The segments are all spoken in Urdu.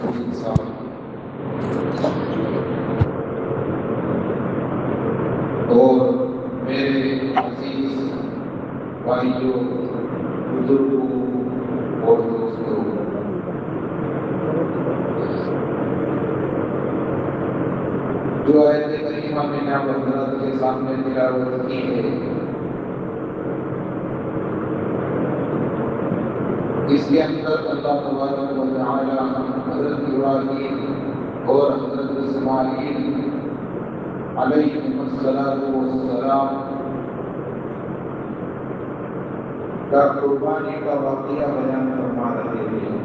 انسان اور میرے عزیز بھائیوں، بزرگوں اور دوستوں، جو آیت کریمہ میں نے آپ حضرات کے سامنے تلاوت کی ہے، اس کے اندر اللہ تبارک و تعالی حضرت ابراہیم اور حضرت اسماعیل علیہ السلام کا قربانی کا واقعہ بیان فرما رہے ہیں۔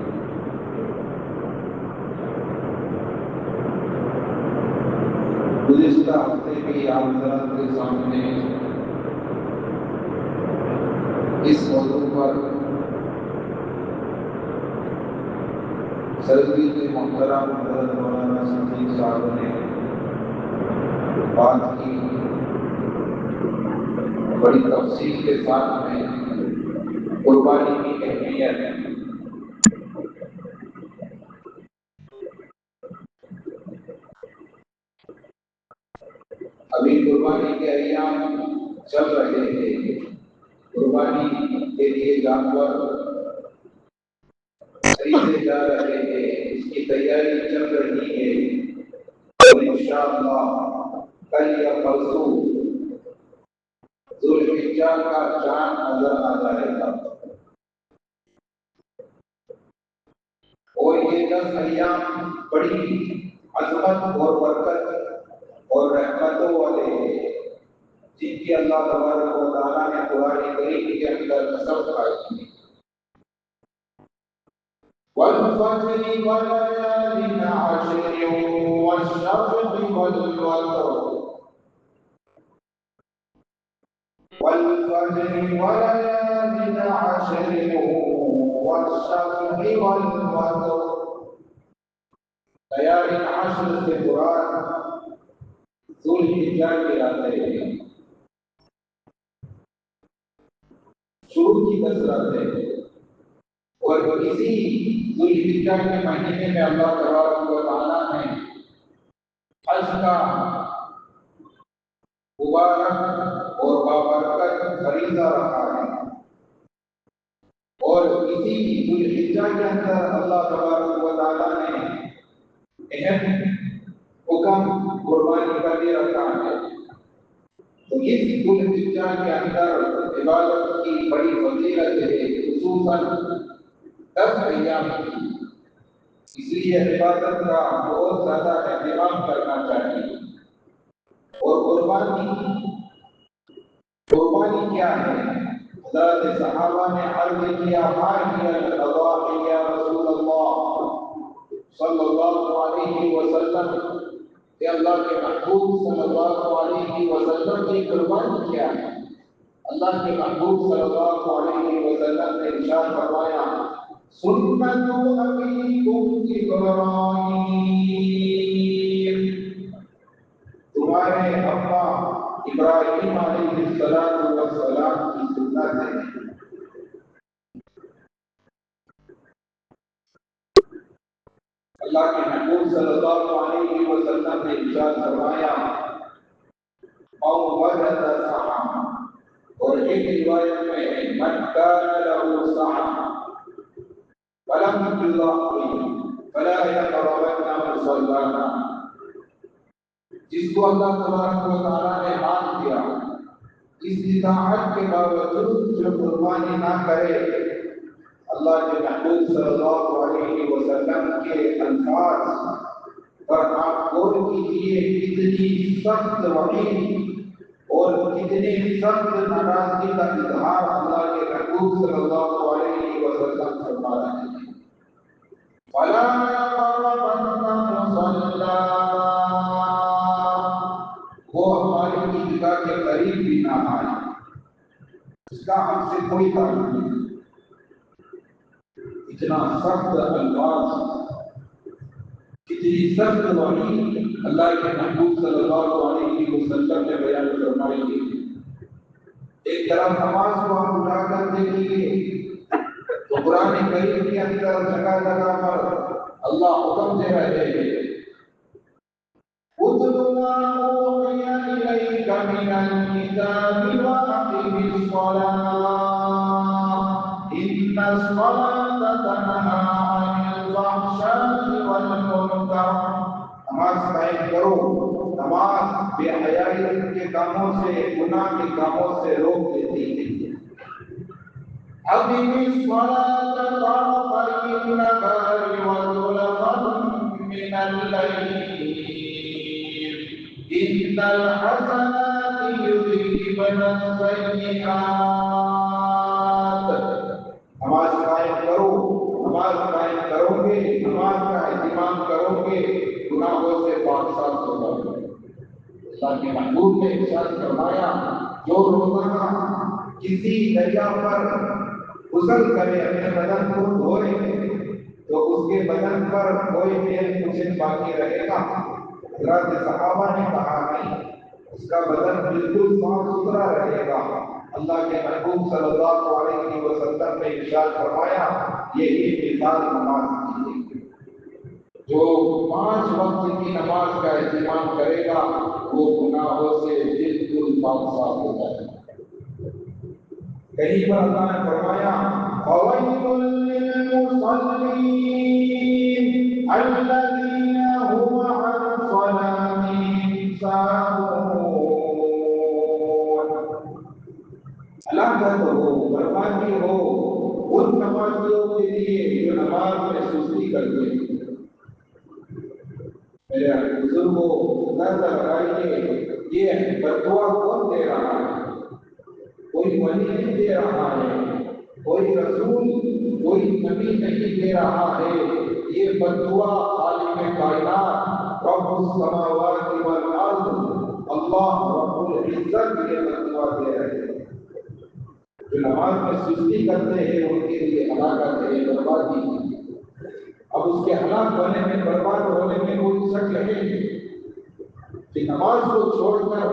گزشتہ ہفتے بھی آپ حضرات کے سامنے اس موضوع پر سرزی کے محترم حضرت مولانا صدیق صاحب نے بات کی، بڑی تفصیل کے ساتھ میں قربانی کی اہمیت ہے۔ ابھی قربانی کے ایام چل رہے ہیں، قربانی کے لیے جانور خریدے جا رہے ہیں، اس کی تیاری چل رہی ہے، اور انشاءاللہ کل یا پرسوں ذوالحجہ کا چاند نظر آ جائے گا، اور یہ 10 ایام بڑی عظمت اور برکت اور رحمتوں والے ہیں، جن کی اللہ تبارک و تعالیٰ نے قرآن کریم کے اندر قسم کھائی ہے۔ وَالْفَجْرِ وَلَيَالٍ عَشْرٍ وَالشَّفْعِ وَالْوَتْرِ وَالْفَجْرِ وَلَيَالٍ عَشْرٍ وَالشَّفْعِ وَالْوَتْرِ۔ لیالٍ عشر سے مراد ذوالحجہ کے آتے ہیں، شروع کی 10 راتیں، اور اسی ذوالحجہ کے مہینے میں اللہ تبارک و تعالیٰ نے حج کا مبارک اور بابرکت فریضہ رکھا ہے، اور اسی ذوالحجہ کے اندر اللہ تبارک و تعالیٰ نے اہم حکم قربانی کا بھی رکھا ہے۔ تو اس ذوالحجہ کے اندر عبادت کی بڑی فضیلت ہے، خصوصاً 10 ایام کی، اس لیے عبادت کا بہت زیادہ اہتمام کرنا چاہیے۔ اور قربانی کیا ہے؟ حضرت صحابہ نے عرض کیا، ما هی الاضاحی یا رسول اللہ صلی اللہ علیہ وسلم، کہ اللہ کے محبوب صلی اللہ علیہ وسلم کی قربانی کیا ہے؟ اللہ کے محبوب صلی اللہ علیہ وسلم نے ارشاد فرمایا، سنت ابیکم ابراہیم، تمہارے ابا ابراہیم علیہ السلام کی سنت ہے۔ اللہ کے محبوب صلی اللہ علیہ وسلم نے ارشاد فرمایا، او وجد صحابہ، اور ایک روایت میں من کان له صحابہ فلم یضحی فلا یقربن مصلانا، جس کو اللہ تبارک و تعالیٰ نے مان دیا، استطاعت کے باوجود جو قربانی نہ کرے، اللہ کے محبوب صلی اللہ علیہ وسلم کے الفاظ پر آپ غور کیجیے، کتنی سخت وعید اور کتنی سخت ناراضگی کا اظہار اللہ کے محبوب صلی اللہ علیہ وسلم فرما رہے ہیں۔ فَلَا يَقْرَبَنَّ مُصَلَّىٰ، وہ ہماری عیدگاہ کے قریب بھی نہ آئے، اس کا ہم سے کوئی تعلق نہیں۔ اتنا سخت الفاظ، کتنی سخت وعید اللہ کے محبوب صلی اللہ علیہ وسلم نے بیان فرمائی ہے۔ ایک طرف نماز کو ہم اٹھا کر دیکھیے تو قرآن کریم کے اندر جگہ جگہ پر اللہ حکم دے رہے ہیں اتل ما اوحی الیک من الکتاب واقم الصلاۃ ان الصلاۃ تنہی عن الفحشاء والمنکر۔ نماز قائم کرو، نماز بے حیائی کے کاموں سے، گناہ کے کاموں سے روک دیتی ہے۔ اقم الصلاۃ طرفی النہار وزلفا من الليل ان الحسنات یذہبن السیئات۔ نماز قائم کرو، نماز قائم کرو گے، نماز کا اہتمام کرو گے، گناہوں سے پاک صاف ہوگا۔ اللہ کے محبوب نے ارشاد فرمایا جو روزانہ کسی دریا پر غسل کرے، اپنے بدن کو دھوئے تو اس کے بدن پر کوئی میل کچھ باقی رہے گا؟ حضرات صحابہ نے کہا نہیں، اس کا بدن بالکل صاف ستھرا رہے گا۔ اللہ کے محبوب صلی اللہ علیہ وسلم نے ارشاد فرمایا یہی مثال نماز کی ہے۔ جو 5 وقت کی نماز کا اہتمام کرے گا وہ گناہوں سے بالکل پاک صاف ہوتا ہے۔ کہیں پر اللہ نے فرمایا فَوَيْلٌ لِّلْمُصَلِّينَ الَّذِينَ هُمْ عَنْ صَلَاتِهِمْ سَاهُونَ۔ ہلاکت ہو، بربادی ہو ان نمازیوں کے لیے جو نماز میں سستی کرتے ہیں۔ میرے بزرگوں نظر آئیے یہ بدعا کون دے رہا ہے؟ کوئی ولی نہیں دے رہا ہے، کوئی رسول، کوئی نبی نہیں دے رہا ہے، یہ بدعا عالم کائنات رب السماوات والارض اللہ رب العزت یہ بدعا دے رہے ہیں۔ جو نماز میں سستی کرتے ہیں ان کے لیے ہلاکت ہے، بربادی ہے۔ اب اس کے ہلاک ہونے میں، برباد ہونے میں کوئی شک نہیں کہ نماز کو چھوڑ کر،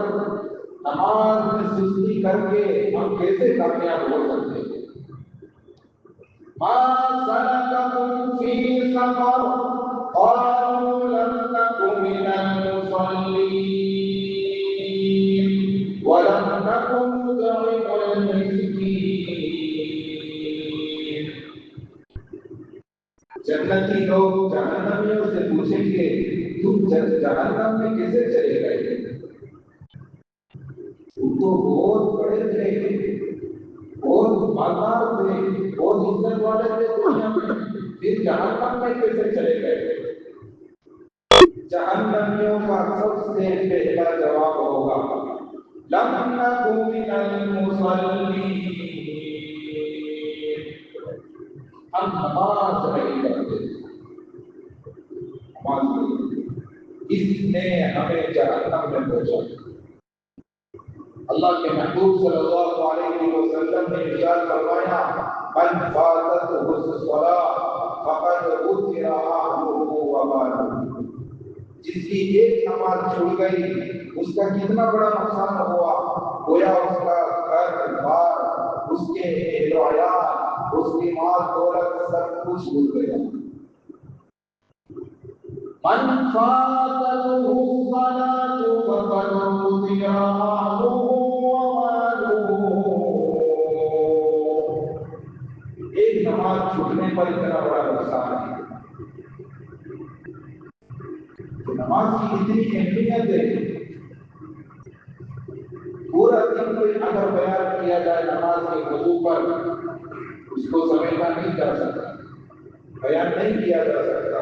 نماز میں سستی کر کے ہم کیسے کامیاب ہو سکتے ہیں؟ ما سلککم فی سقر قالوا لم نک من المصلین ولم نک نطعم المسکین۔ جنتی لوگ جہنمیوں سے پوچھیں گے تم جہنم میں کیسے چلے گئے؟ تم تو بہت بڑے تھے، بہت مالدار تھے، بہت عزت والے تھے دنیا میں، پھر جہنم میں کیسے چلے گئے؟ جہنمیوں کا سب سے پہلا جواب ہوگا لم نک من المصلین، ہم نماز نہیں کرتے، اس نے ہمیں جہنم میں پہنچا۔ اللہ کے محبوب صلی اللہ علیہ وسلم نے ارشاد فرمایا من فاتته الصلاۃ فقد اثر اهله وماله۔ جس کی ایک نماز چھوٹ گئی اس کا کتنا بڑا نقصان ہوا، گویا اس کا گھر بار، اس کے اہل و عیال، اس کی مال دولت سب کچھ چھوٹ گیا۔ من فاتته الصلاۃ فقد اثر اهله وماله۔ ایک نماز چھوٹنے پر اتنا بڑا نقصان ہے۔ نماز کی اتنی اہمیت ہے، پورا دن کوئی اگر بیان کیا جائے نماز کے موضوع پر اس کو سمجھنا نہیں جا سکتا، بیان نہیں کیا جا سکتا۔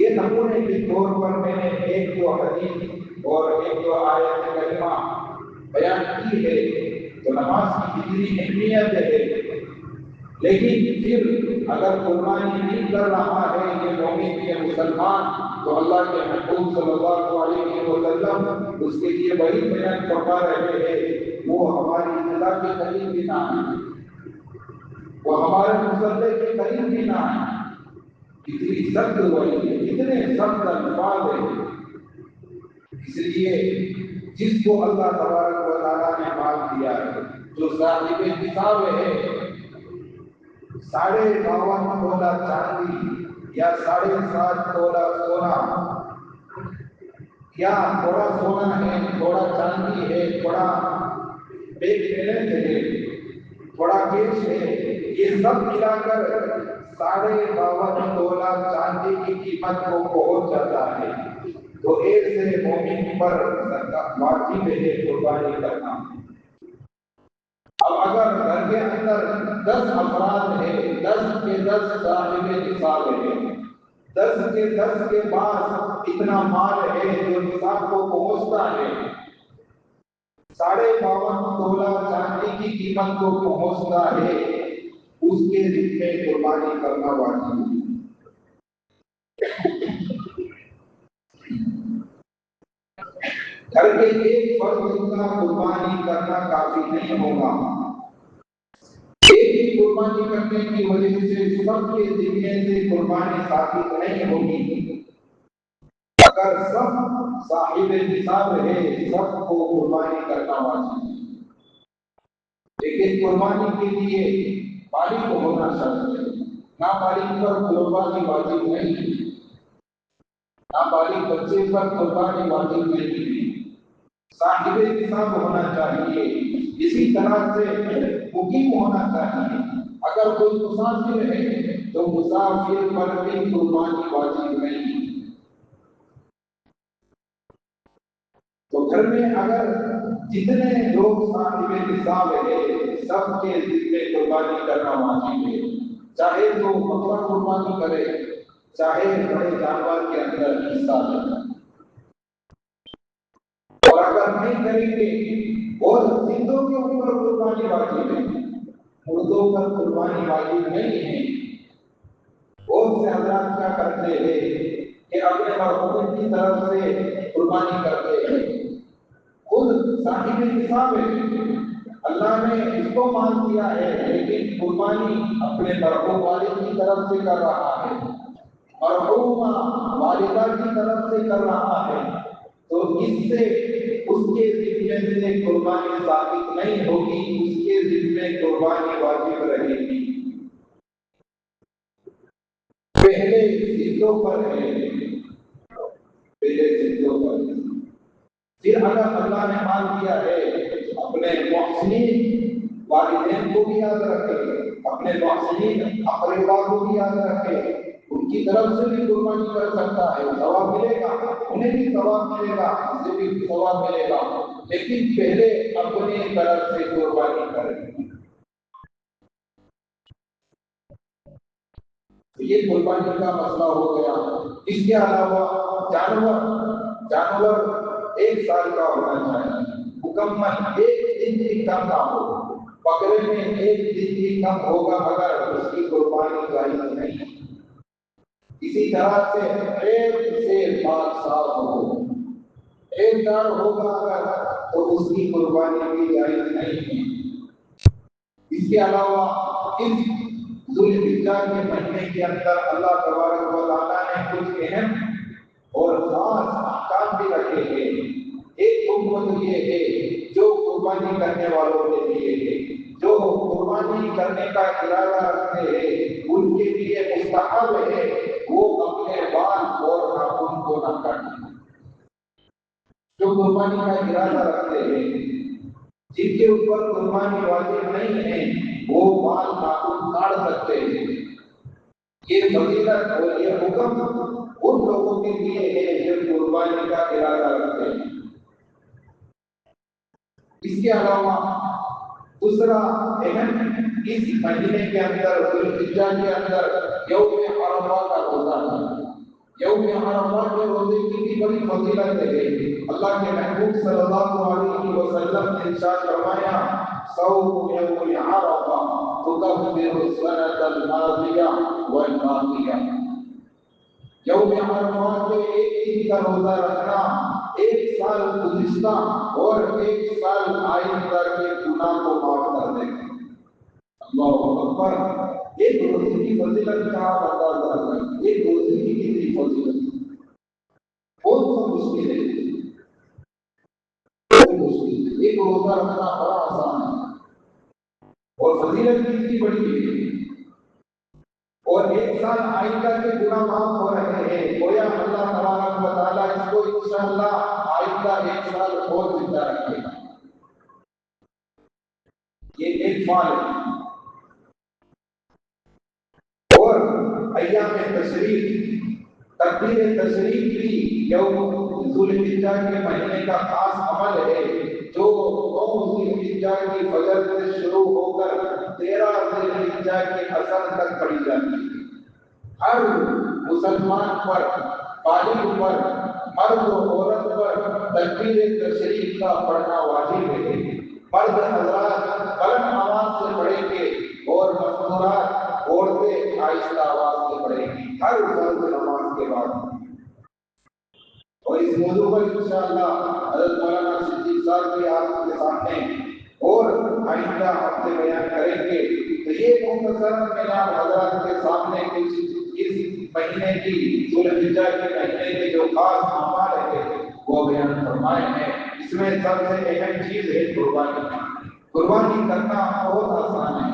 یہ نمونے کے طور پر میں نے ایک دو حدیث اور ایک دو آیت کریمہ بیان کی ہے تو نماز کی کتنی اہمیت ہے۔ لیکن پھر اگر قربانی نہیں کر رہا ہے یہ مومن، یہ مسلمان، تو اللہ کے محبوب صلی اللہ علیہ وسلم اس کے لیے وہی بیان فرما رہے ہیں وہ ہماری اللہ کے قریب بھی نہ ہے، وہ ہمارے مصلی کے قریب بھی نہ ہے۔ اتنی سخت وہی ہے، اتنے سخت الفاظ ہیں۔ اس لیے جس کو اللہ تبارک و تعالیٰ نے مال دیا ہے، جو صاحب نصاب ہے 52.5 تولا چاندی یا 7.5 تولہ سونا، یا تھوڑا سونا ہے، تھوڑا چاندی ہے، تھوڑا بیک بیلنس ہے، تھوڑا کیش ہے، یہ سب ملا کر 52.5 تولہ چاندی کی قیمت کو پہنچ جاتا ہے، تو ایسے مومن پر واجب ہے قربانی کرنا۔ اب اگر گھر کے اندر 10 افراد ہیں، 10 کے 10 صاحب نصاب ہیں، 10 کے 10 کے پاس اتنا مال ہے جو نصاب کو پہنچتا ہے، 52.5 تولہ چاندی کی قیمت کو پہنچتا ہے، اس کے ذمے قربانی کرنا واجب ہے۔ گھر کے ایک فرد کا قربانی کرنا کافی نہیں ہوگا، ایک ہی قربانی کرنے کی وجہ سے سب کے ذمے سے قربانی ثابت نہیں ہوگی۔ اگر سب صاحب نصاب ہے، سب کو قربانی کرنا واجب ہے، لیکن قربانی کے لیے بالغ ہونا چاہیے، نابالغ پر قربانی واجب نہیں، نابالغ بچے پر قربانی واجب نہیں، صاحب نصاب ہونا چاہیے، اسی طرح سے مقیم ہونا چاہیے۔ اگر کوئی مسافر ہے تو مسافر پر بھی قربانی واجب نہیں۔ تو گھر میں اگر جتنے لوگ صاحب نصاب ہے، سب کے ذمے قربانی کرنا واجب ہے، چاہے تو بکرا قربانی کرے، چاہے بڑے جانور کے اندر حصہ لے، اور اگر نہیں کریں گے اور زندوں کے اوپر قربانی واجب ہے، مردوں پر قربانی واجب نہیں ہے۔ بہت سے حضرات کیا کرتے ہیں کہ اپنے مرحوم کی طرف سے قربانی کرتے ہیں، خود صاحب نصاب ہے، اللہ نے اس کو مان دیا ہے، لیکن قربانی اپنے مرحوم والد کی طرف سے کر رہا ہے، مرحومہ والدہ کی طرف سے کر رہا ہے، تو اس سے اس کے ذمے سے قربانی ثابت نہیں ہوگی، اس کے ذمے قربانی واجب رہے گی۔ پہلے ضدوں پر ہے، پہلے ضدوں پر، پھر اگر اللہ نے مان دیا ہے، اپنے محسنین والدین کو بھی یاد رکھے، اپنے محسنین اقربا کو بھی یاد رکھے، ان کی طرف سے بھی قربانی کر سکتا ہے، ثواب ملے گا، انہیں بھی ثواب ملے گا، اسے بھی ثواب ملے گا، لیکن پہلے اپنی طرف سے قربانی کرے۔ یہ قربانی کا مسئلہ ہو گیا۔ اس کے علاوہ جانور 1 سال کا ہونا چاہیے، مکمل 1 دن بھی کم نہ ہو، بکرے میں 1 دن بھی کم ہوگا اگر اس کی قربانی جائز نہیں۔ اسی طرح سے 1 سے 5 سال ہو، 1 سال ہوگا اگر تو اس کی قربانی بھی جائز نہیں ہے۔ اس کے علاوہ اس ذوالحجہ کے مہینے کے اندر اللہ تبارک و تعالیٰ نے کچھ اہم اور خاص احکام بھی رکھے ہیں۔ ایک حکم تو یہ ہے جو قربانی کرنے والوں کے لیے ہے، جو قربانی کرنے کا ارادہ رکھتے ہیں ان کے لیے مستحب ہے وہ اپنے بال اور ناخن کو نہ کاٹیں۔ جو قربانی کا ارادہ رکھتے ہیں، جن کے اوپر قربانی واجب نہیں ہے، وہ بال ناخن کاٹ سکتے ہیں۔ یہ فضیلت اور یہ حکم ان لوگوں کے لیے ہے جو قربانی کا ارادہ رکھتے ہیں۔ اس کے علاوہ دوسرا اہم اس مہینے کے اندر ذوالحجہ کے اندر یوم عرفہ کا روزہ ہے۔ یوم عرفہ کے روزے کی بھی بڑی فضیلت ہے۔ اللہ کے محبوب صلی اللہ علیہ وسلم نے ارشاد فرمایا، صوم یوم عرفہ تکفر السنة الماضیہ والباقیہ۔ یوم عرفہ کے ایک دن کا روزہ رکھنا 1 سال گزشتہ اور 1 سال آئندہ کے گناہ کو معاف کر دے گا۔ اللہ اکبر۔ ایک روزے کی فضیلت کا آپ اندازہ کریں، ایک روزے کی کتنی فضیلت، بہت مشکل ہے، بہت مشکل ہے۔ ایک روزہ رکھنا بڑا آسان ہے اور فضیلت کتنی بڑی ہے، اور 1 انسان آئندہ کے گناہ معاف ہو رہے ہیں، گویا اللہ تبارک و تعالیٰ اس کو انشاءاللہ آئندہ 1 سال اور زندہ رکھے گا۔ یہ ایک فعل ہے۔ اور ایام تشریف، تکبیر تشریف بھی یوم ذوالحجہ کے مہینے کا خاص عمل ہے، جو 9 ذوالحجہ کی فجر سے شروع ہو کر 13 ذوالحجہ کے عصر تک پڑھی جاتی ہے۔ ہر مسلمان پر، بالغ پر، مرد و عورت پر تکبیر تشریف کا پڑھنا واجب ہے۔ مرد حضرات بلند آواز سے پڑھیں گے اور مستورات عورتیں آہستہ آواز سے پڑھیں گی ہر فرض نماز کے بعد۔ اور اس موضوع پر انشاءاللہ حضرت مولانا صدیق صاحب بھی آپ کے سامنے اور آئندہ ہفتے بیان کریں گے۔ تو یہ مختصراً میں آپ حضرات کے سامنے کچھ اس مہینے کی، ذوالحجہ کے مہینے کے جو خاص اعمال ہیں وہ بیان فرمائے ہیں۔ اس میں سب سے اہم چیز ہے قربانی۔ قربانی کرنا بہت آسان ہے۔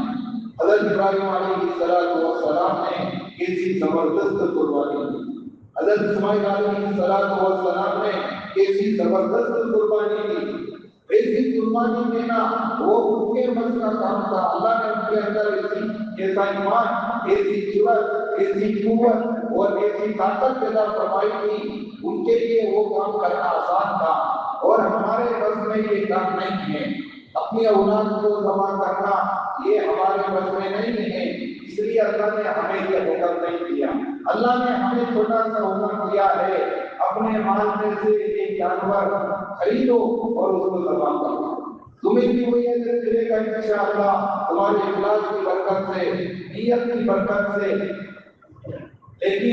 حضرت ابراہیم علیہ السلام نے کیسی زبردست قربانی دی، حضرت اسماعیل علیہ السلام نے کیسی زبردست قربانی دی۔ ایسی قربانی دینا وہ ان کے بس کا کام تھا۔ اللہ نے ان کے اندر ایسا ایمان، ایسی جرأت، ایسی قوت اور ایسی طاقت پیدا فرمائی تھی، ان کے لیے وہ کام کرنا آسان تھا۔ اور ہمارے بس میں یہ کام نہیں ہے، اپنی اولاد کو ذبح کرنا یہ ہمارے بس میں نہیں ہے، اس لیے اللہ نے ہمیں یہ حکم نہیں دیا۔ اللہ نے ہمیں چھوٹا سا حکم دیا ہے، اپنے مال میں سے ایک جانور خریدو اور اس کو ذبح کرو، تمہیں بھی وہی اجر ملے گا انشاءاللہ، تمہارے اخلاص کی برکت سے، نیت کی برکت سے۔ لیکن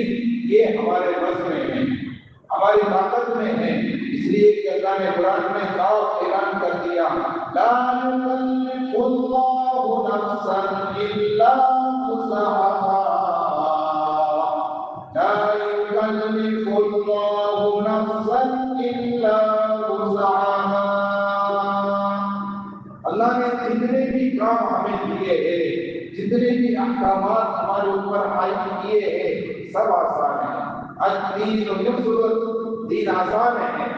یہ ہمارے بس میں ہے، ہماری طاقت میں ہے، اس لیے کہ اللہ نے قرآن میں صاف اعلان کر دیا، لا یکلف اللہ نفسا الا وسعہا، لا یکلف اللہ نفسا الا وسعہا۔ اللہ نے جتنے بھی کام ہمیں دیے ہیں، جتنے بھی احکامات ہمارے اوپر عائد کیے ہیں، سب آسان ہیں۔ الدین یسر، دین آسان ہے،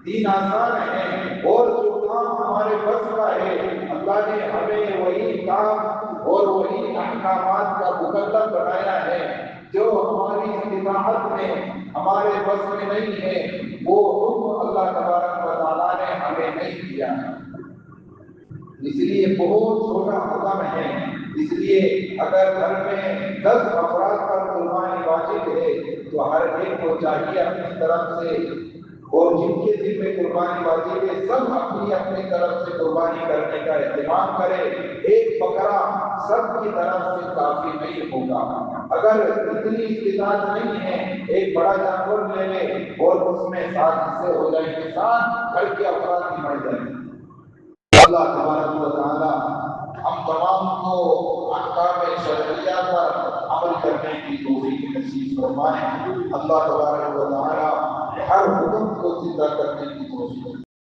دین آسان ہے۔ اور جو کام ہمارے بس کا ہے، اللہ نے ہمیں وہی کام اور وہی احکامات کا مکلف بنایا ہے جو ہماری استطاعت میں، ہمارے بس میں نہیں ہے، وہ حکم اللہ تبارک و تعالیٰ نے ہمیں نہیں دیا ہے۔ اس لیے بہت چھوٹا حکم ہے، اس لیے اگر گھر میں 10 افراد پر قربانی واجب ہے تو ہر ایک کو چاہیے اپنی طرف سے، اور جن کے دل میں قربانی واجب ہے سب اپنی اپنی طرف سے قربانی کرنے کا اہتمام کرے۔ ایک بکرا سب کی طرف سے کافی نہیں ہوگا، اگر اتنی استطاعت نہیں ہے ایک بڑا جانور لے لے اور اس میں 7 حصے ہو جائیں گے، 7 گھر کے افراد کی مر جائیں گے۔ اللہ تبارک و تعالی ہم تمام کو احکام شرعیہ پر عمل کرنے کی توفیق نصیب فرمائے۔ اللہ تبارک و تعالی ہر حکم کو زندہ کرنے کی توفیق